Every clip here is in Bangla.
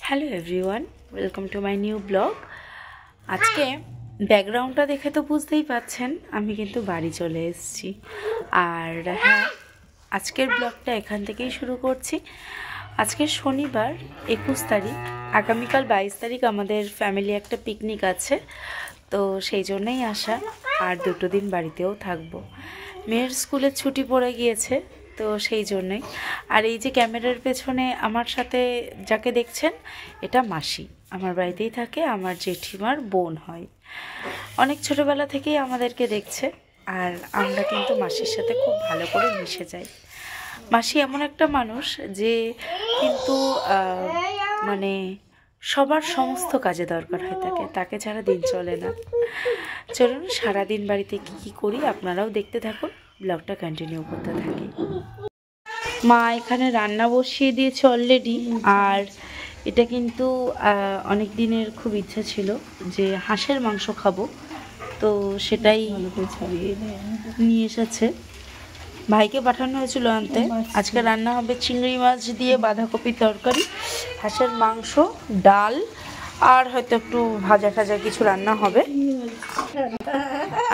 Hello everyone, welcome to my new blog. আজকে ব্যাকগ্রাউন্ডটা দেখে তো বুঝতেই পাচ্ছেন আমি কিন্তু বাড়ি চলে এসেছি। আর হ্যাঁ, আজকের ব্লগটা এখান থেকেই শুরু করছি। আজকে শনিবার 21 তারিখ, আগামীকাল 22 তারিখ আমাদের ফ্যামিলি একটা পিকনিক আছে, তো সেই জন্যই আসা। আর 2 দিন বাড়িতেও থাকবো। মেয়ের স্কুলের ছুটি পড়ে গিয়েছে, তো সেই জন্যই। আর এই যে ক্যামেরার পেছনে আমার সাথে যাকে দেখছেন, এটা মাসি, আমার বাড়িতেই থাকে, আমার জেঠিমার বোন হয়। অনেক ছোটোবেলা থেকেই আমাদেরকে দেখছে, আর আমরা কিন্তু মাসির সাথে খুব ভালো করে মিশে যাই। মাসি এমন একটা মানুষ যে কিন্তু মানে সবার সমস্ত কাজে দরকার হয় তাকে ছাড়া দিন চলে না। চলুন সারাদিন বাড়িতে কী করি আপনারাও দেখতে থাকুন, ব্লগটা কন্টিনিউ করতে থাকি। মা এখানে রান্না বসিয়ে দিয়েছে অলরেডি। আর এটা কিন্তু অনেক দিনের খুব ইচ্ছা ছিল যে হাঁসের মাংস খাবো, তো সেটাই নিয়ে এসেছে। ভাইকে পাঠানো হয়েছিল আনতে। আজকে রান্না হবে চিংড়ি মাছ দিয়ে বাঁধাকপির তরকারি, হাঁসের মাংস, ডাল, আর হয়তো একটু ভাজা টাজা কিছু রান্না হবে।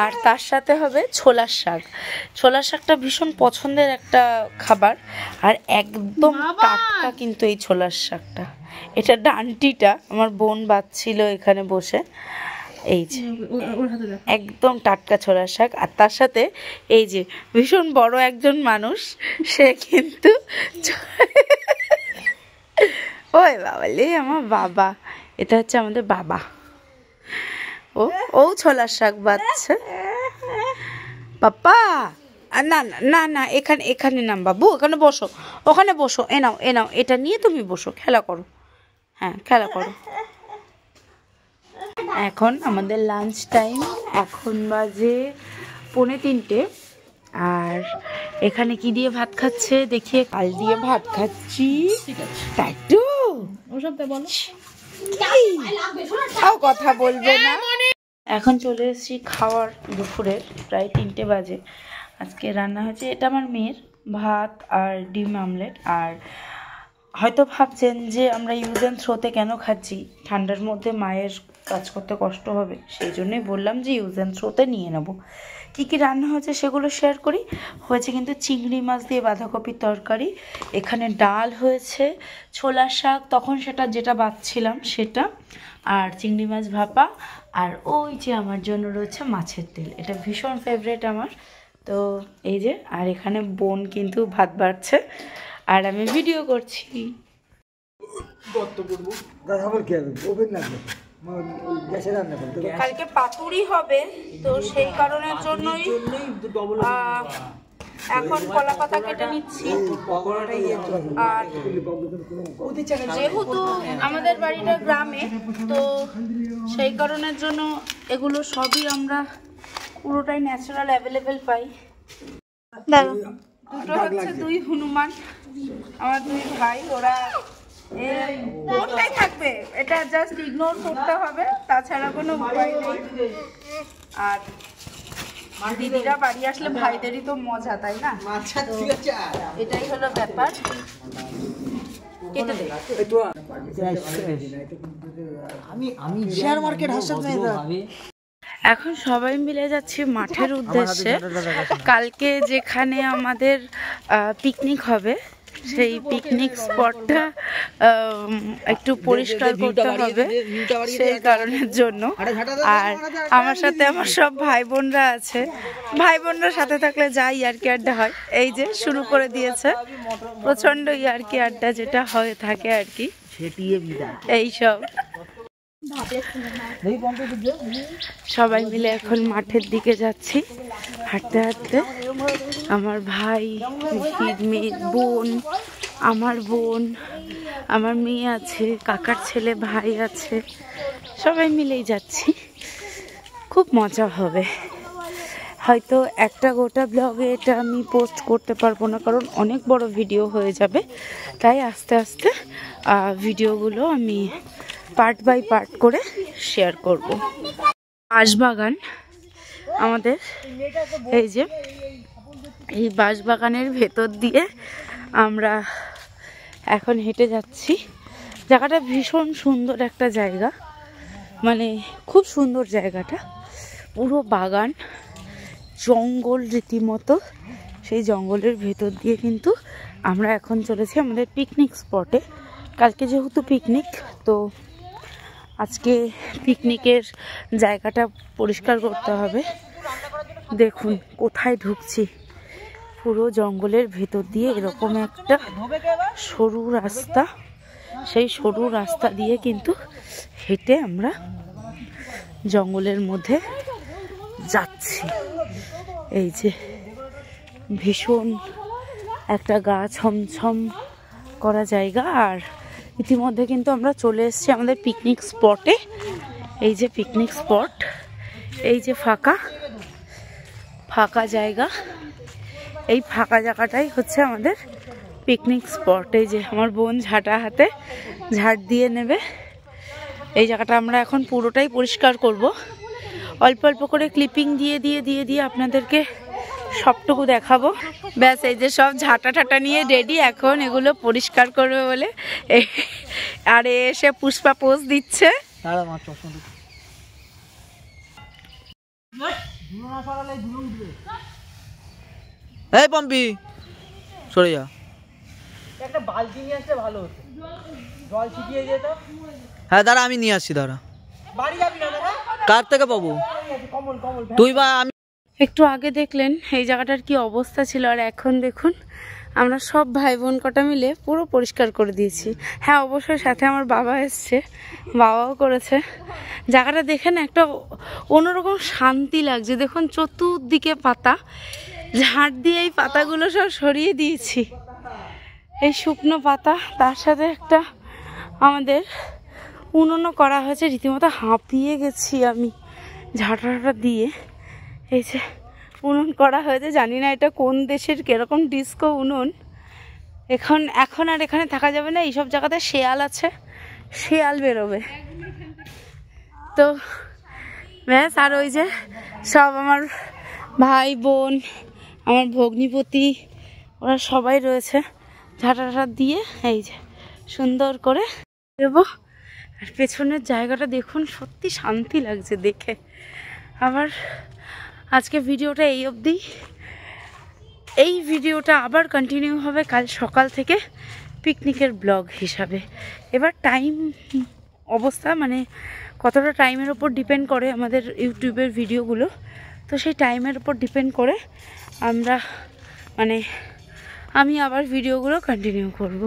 আর তার সাথে হবে ছোলার শাক। ছোলার শাকটা ভীষণ পছন্দের একটা খাবার, আর একদম টাটকা কিন্তু এই ছোলার শাকটা। এটা ডান্টিটা আমার বোন বাচ্ছিল এখানে বসে, এই যে একদম টাটকা ছোলার শাক। আর তার সাথে এই যে ভীষণ বড় একজন মানুষ, সে কিন্তু ওই বাবালে আমার বাবা, এটা হচ্ছে আমাদের বাবা। ও ছোলার শাক বাচ্ছে। পাপা না না না, এখানে নাম বাবু, ওখানে বসো, ওখানে বসো, এ নাও এটা নিয়ে তুমি বসো, খেলা করো। হ্যাঁ, খেলা করো। এখন আমাদের লাঞ্চ টাইম, এখন বাজে 2:45। আর এখানে কি দিয়ে ভাত খাচ্ছে দেখিয়ে, কাল দিয়ে ভাত খাচ্ছি, তাই তো কথা বলবে না। এখন চলে এসেছি খাওয়ার, দুপুরের প্রায় 3টে বাজে। আজকে রান্না হয়েছে, এটা আমার মেয়ের ভাত আর ডিম আমলেট। আর হয়তো ভাবছেন যে আমরা ইউজ অ্যান্ড থ্রোতে কেন খাচ্ছি, ঠান্ডার মধ্যে মায়ের কাজ করতে কষ্ট হবে, সেই জন্যই বললাম যে ইউজ অ্যান্ড থ্রোতে নিয়ে নেব। কী কী রান্না হয়েছে সেগুলো শেয়ার করি। হয়েছে কিন্তু চিংড়ি মাছ দিয়ে বাঁধাকপির তরকারি, এখানে ডাল হয়েছে, ছোলার শাক তখন যেটা বাছছিলাম সেটা, আর চিংড়ি মাছ ভাপা, আর ওই যে আমার জন্য রয়েছে মাছের তেল, এটা ভীষণ ফেভারিট আমার। তো এই যে, আর এখানে বোন কিন্তু ভাত বাড়ছে আর আমি ভিডিও করছি। কালকে পাতুরি হবে, তো সেই কারণের জন্যই এখন কলা পাতা কেটে নিচ্ছি। আর যেহেতু আমাদের বাড়িটা গ্রামে, তো সেই কারণের জন্য এগুলো সবই আমরা পুরোটাই ন্যাচারাল অ্যাভেলেবেল পাই। দুটো হচ্ছে 2 হনুমান, আমার 2 ভাই, ওরা কোনটাই থাকবে, এটা জাস্ট ইগনোর করতে হবে, তাছাড়া কোনো উপায় নেই। আর দিদিরা বাড়ি আসলে ভাইদেরই তো মজা, তাই না? এটাই হলো ব্যাপার। এখন সবাই মিলে যাচ্ছি মাঠের উদ্দেশ্যে। কালকে যেখানে আমাদের পিকনিক হবে, সেই পিকনিক স্পটটা একটু পরিষ্কার করতে হবে, সেই কারণের জন্য। আর আমার সাথে আমার সব ভাই বোনরা আছে, ভাই বোনরা সাথে থাকলে যা ইয়ার্কি আড্ডা হয়, এই যে শুরু করে দিয়েছে প্রচণ্ড ইয়ার্কি আড্ডা, যেটা হয়ে থাকে আর কি, এইসব। সবাই মিলে এখন মাঠের দিকে যাচ্ছি হাঁটতে হাঁটতে। আমার ভাই, মেয়ে, বোন, আমার বোন, আমার মেয়ে আছে, কাকার ছেলে, ভাই আছে, সবাই মিলেই যাচ্ছি। খুব মজা হবে। হয়তো একটা গোটা ব্লগে এটা আমি পোস্ট করতে পারবো না, কারণ অনেক বড় ভিডিও হয়ে যাবে, তাই আস্তে আস্তে ভিডিওগুলো আমি পার্ট বাই পার্ট করে শেয়ার করব। বাঁশবাগান আমাদের, এই যে এই বাঁশবাগানের ভেতর দিয়ে আমরা এখন হেঁটে যাচ্ছি। জায়গাটা ভীষণ সুন্দর একটা জায়গা, মানে খুব সুন্দর জায়গাটা, পুরো বাগান, জঙ্গল রীতিমতো। সেই জঙ্গলের ভেতর দিয়ে কিন্তু আমরা এখন চলেছি আমাদের পিকনিক স্পটে। কালকে যেহেতু পিকনিক, তো আজকে পিকনিকের জায়গাটা পরিষ্কার করতে হবে। দেখুন কোথায় ঢুকছি, পুরো জঙ্গলের ভেতর দিয়ে এরকম একটা সরু রাস্তা, সেই সরু রাস্তা দিয়ে কিন্তু হেঁটে আমরা জঙ্গলের মধ্যে যাচ্ছি। এই যে ভীষণ একটা গা ছমছম করা জায়গা। আর ইতিমধ্যে কিন্তু আমরা চলে এসেছি আমাদের পিকনিক স্পটে। এই যে পিকনিক স্পট, এই যে ফাঁকা ফাঁকা জায়গা, এই ফাঁকা জায়গাটাই হচ্ছে আমাদের পিকনিক স্পট। এই যে আমার বোন ঝাঁটা হাতে ঝাড় দিয়ে নেবে। এই জায়গাটা আমরা এখন পুরোটাই পরিষ্কার করব, অল্প অল্প করে ক্লিপিং দিয়ে দিয়ে দিয়ে দিয়ে আপনাদেরকে সবটুকু দেখাবো। ব্যাস, এই যে সব ঝাঁটা ঠাটা নিয়ে রেডি এখন এগুলো পরিষ্কার করবে বলে। আর এসে পুষ্পা পোজ দিচ্ছে। এই পম্পি সরে যা, একটা বালতি নিয়ে আসলে ভালো হতো, জল ছিটিয়ে যেত। হ্যাঁ দাঁড়া, আমি নিয়ে আসছি, দাঁড়া। বাড়ি যাবি না দাদা? কার থেকে পাবো? তুই বা আমি। একটু আগে দেখলেন এই জায়গাটার কি অবস্থা ছিল, আর এখন দেখুন আমরা সব ভাই বোন কটা মিলে পুরো পরিষ্কার করে দিয়েছি। হ্যাঁ অবশ্যই সাথে আমার বাবা এসছে, বাবাও করেছে। জায়গাটা দেখেন একটা অন্যরকম শান্তি লাগছে। দেখুন চতুর্দিকে পাতা, ঝাড় দিয়ে এই পাতাগুলো সব সরিয়ে দিয়েছি, এই শুকনো পাতা। তার সাথে একটা আমাদের উনুনও করা হয়েছে, রীতিমতো হাঁপিয়ে গেছি আমি ঝাঁটাটা দিয়ে। এই যে উনুন করা হয়েছে, জানি না এটা কোন দেশের কিরকম ডিস্কো উনুন। এখন আর এখানে থাকা যাবে না, এইসব জায়গাতে শেয়াল আছে, শেয়াল বেরোবে। তো ব্যাস, আর ওই যে সব আমার ভাই বোন, আমার ভগ্নিপতি, ওরা সবাই রয়েছে। ঝাঁটাটা দিয়ে এই যে সুন্দর করে দেবো। আর পেছনের জায়গাটা দেখুন, সত্যি শান্তি লাগছে দেখে। আবার আজকে ভিডিওটা এই অবধি। এই ভিডিওটা আবার কন্টিনিউ হবে কাল সকাল থেকে পিকনিকের ব্লগ হিসাবে। এবার টাইম অবস্থা, মানে কতটা টাইমের ওপর ডিপেন্ড করে আমাদের ইউটিউবের ভিডিওগুলো, তো সেই টাইমের ওপর ডিপেন্ড করে আমি আবার ভিডিওগুলো কন্টিনিউ করব।